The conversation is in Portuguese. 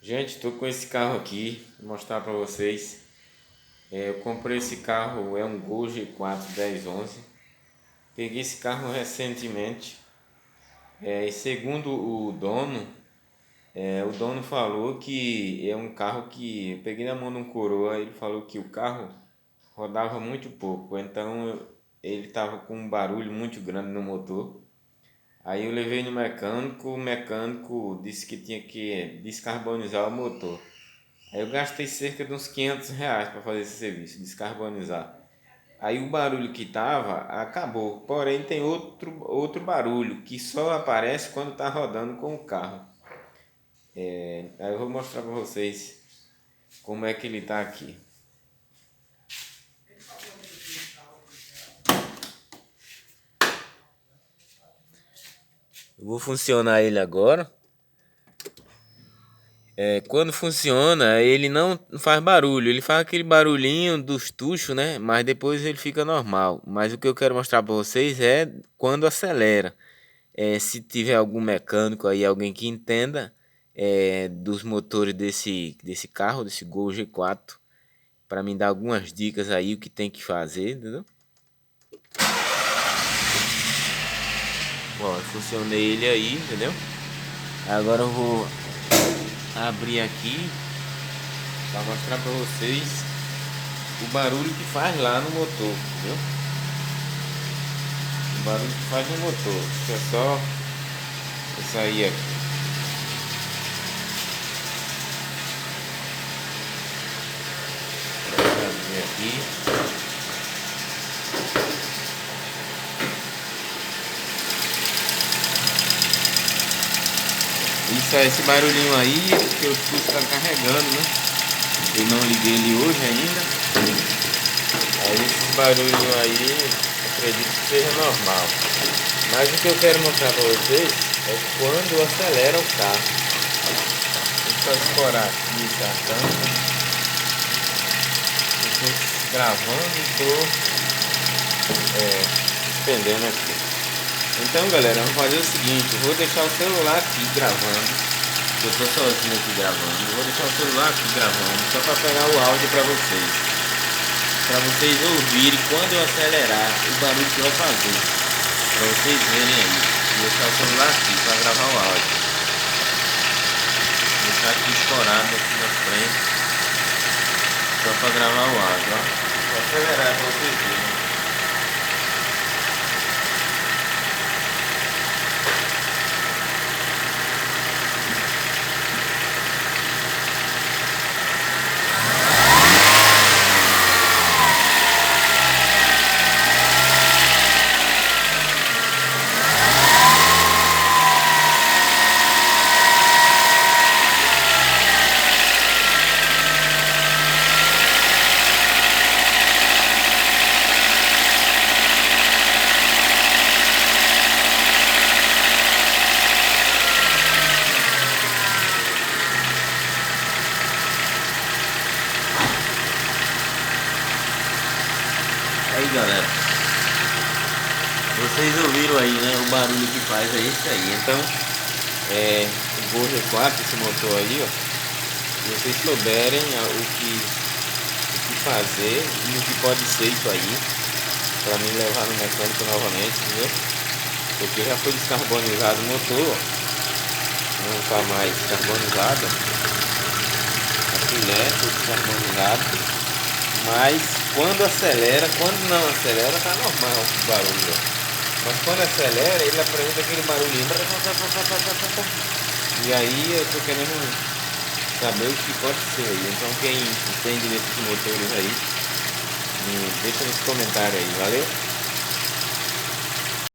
Gente, tô com esse carro aqui, vou mostrar pra vocês. Eu comprei esse carro, é um Gol G4 1011. Peguei esse carro recentemente. E segundo o dono falou que é um carro que eu peguei na mão de um coroa. Ele falou que o carro rodava muito pouco, então ele tava com um barulho muito grande no motor. Aí eu levei no mecânico, o mecânico disse que tinha que descarbonizar o motor. Aí eu gastei cerca de uns R$ 500 para fazer esse serviço, descarbonizar. Aí o barulho que tava acabou, porém tem outro barulho que só aparece quando tá rodando com o carro. Aí eu vou mostrar para vocês como é que ele tá aqui. Eu vou funcionar ele agora. Quando funciona, ele não faz barulho, ele faz aquele barulhinho dos tuchos, né? Mas depois ele fica normal. Mas o que eu quero mostrar para vocês é quando acelera. Se tiver algum mecânico aí, alguém que entenda dos motores desse carro, desse Gol G4, para me dar algumas dicas aí o que tem que fazer, entendeu? Bom, eu funcionei ele aí, entendeu? Agora eu vou abrir aqui para mostrar para vocês o barulho que faz lá no motor, entendeu? O barulho que faz no motor. Deixa eu só sair aqui. Vou abrir aqui. Isso é esse barulhinho aí, porque o suco está carregando, né? Eu não liguei ele hoje ainda. Aí esse barulhinho aí, acredito que seja normal. Mas o que eu quero mostrar para vocês é quando acelera o carro. Deixa eu escorar aqui essa tampa. Eu estou gravando e estou estendendo aqui. Então, galera, vamos fazer o seguinte: eu vou deixar o celular aqui gravando. Eu tô sozinho aqui gravando. Eu vou deixar o celular aqui gravando só para pegar o áudio para vocês ouvirem quando eu acelerar o barulho que vai fazer, para vocês verem aí. Vou deixar o celular aqui para gravar o áudio. Vou deixar aqui escorado aqui na frente só para gravar o áudio, ó. Vou acelerar para vocês verem. Aí, galera, vocês ouviram aí, né? O barulho que faz é esse aí. Então, o Gol G4, esse motor aí, ó, se vocês souberem o que fazer e o que pode ser isso aí, para mim levar no mecânico novamente, entendeu? Porque já foi descarbonizado o motor, ó, não está mais descarbonizado, a filé foi descarbonizado. Mas quando acelera, quando não acelera, tá normal o barulho. Mas quando acelera, ele apresenta aquele barulhinho. E aí eu tô querendo saber o que pode ser aí. Então quem entende desses motores aí, deixa nos comentários aí, valeu?